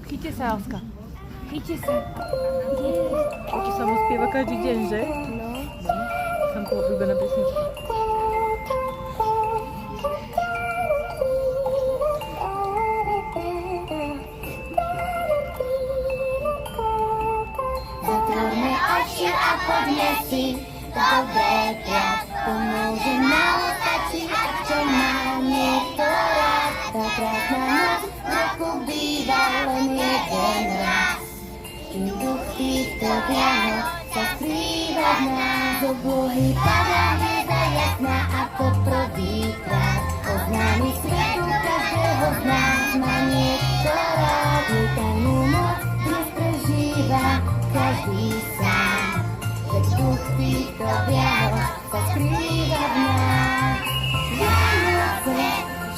Chyťte sa, Alska. Chyťte sa. To sa mu spieva každý deň, že? No. Samko obľúbená pesnička. Zatvorme oči a poďme si dobré viac. Pomôže nám stačí, ak čo má niekto rád. Tá krásna noc v roku býva len jeden raz. Kým duch týchto Vianoc sa skrýva v nás. Oblohy padá hviezda jasná ako prvýkrát. Oznámi svetu každého z nás má niekto rád. Tajnú noc dnes prežíva každý sám. Veď duch týchto Vianoc sa skrýva v nás. Vianoce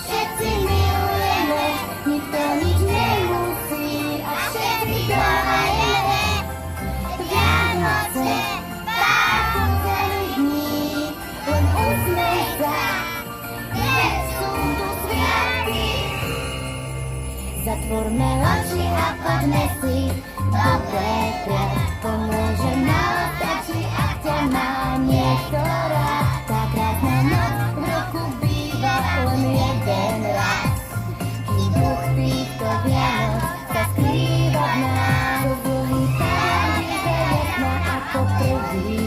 všetci milujeme, nikto nič nemusí a všetci doma jeme. Vianoce, táto celý dní, len usmej sa, veď sú tu sviatky. Zatvorme oči a poďme si dobré prijať. Pomôže málo stačí, ak ťa má niekto rád. Tá krásna noc v roku býva len jeden raz. Kým duch týchto Vianoc sa skrýva v nás. Oblohy padá hviezda jasná ako prvý.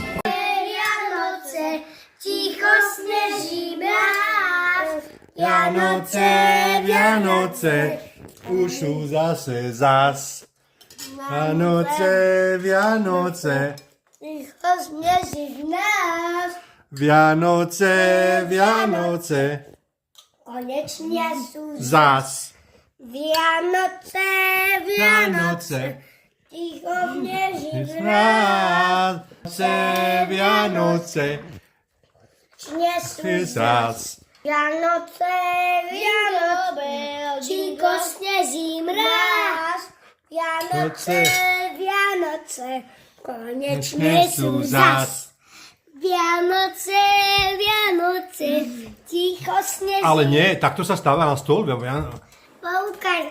Vianoce, ticho sneží mráz. Vianoce, Vianoce, už sú zase zas. Vianoce, Vianoce, Ticho sneží v nás. Vianoce, Vianoce, Konečne sú zas. Vianoce, Vianoce, ticho sneží v nás. Vianoce, Vianoce, Nie sú zas. Vianoce, Vianoce, ticho sneží mráz. Vianoce, Vianoce, konečne sú zas. Vianoce, Vianoce, ticho sneží. Ale nie, takto sa stáva na stôl. Poukaj,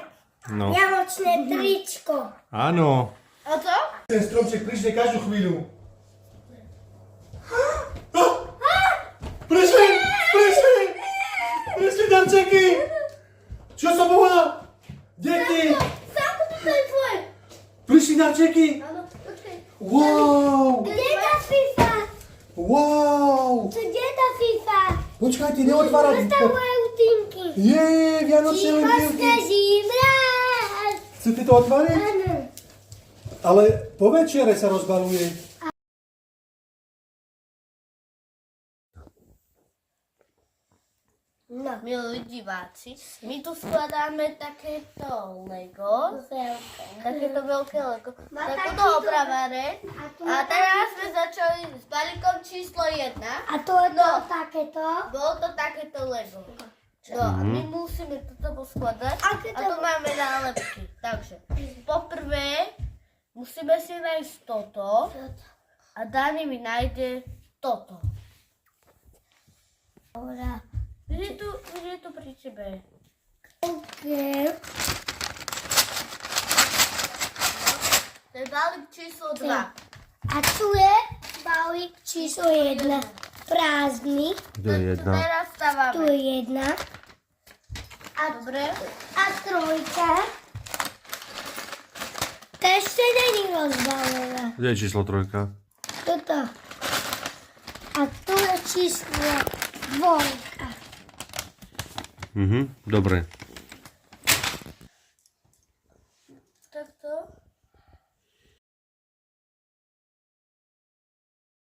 No, vianočné tričko. áno. A to? Ten stromček prišli každú chvíľu. Prišli! Prišli! Prišli darčeky! Čo sa povedal? Deti! Sám to je tvoj. Prišli darčeky! Áno, počkaj. Wow! Kde je tá FIFA? Wow! Kde je tá FIFA? Počkajte, neotvárať. Rozstavujú týmky. Vianočné Ticho lentilky. sneží mráz. Chcete to otvoriť? Áno. Ale po večere sa rozbaluje. No, milí diváci, my tu skladáme takéto Lego, takéto veľké Lego, takúto opraváreň a teraz sme začali s balíkom číslo 1. A to je to takéto. Bolo to takéto Lego. No a my musíme toto poskladať a tu máme nálepky. Takže poprvé musíme si nájsť toto a Dani mi nájde toto. Dobre. Kde je tu pri tebe? OK. To je balík číslo 2. A tu je balík číslo 1. Prázdny. Kde je jedna? Teraz Tu stávame. je 1. Dobre. A trojka. To ešte není rozbalená. Kde je číslo trojka? Toto. A tu je číslo 2. Dobre. Takto.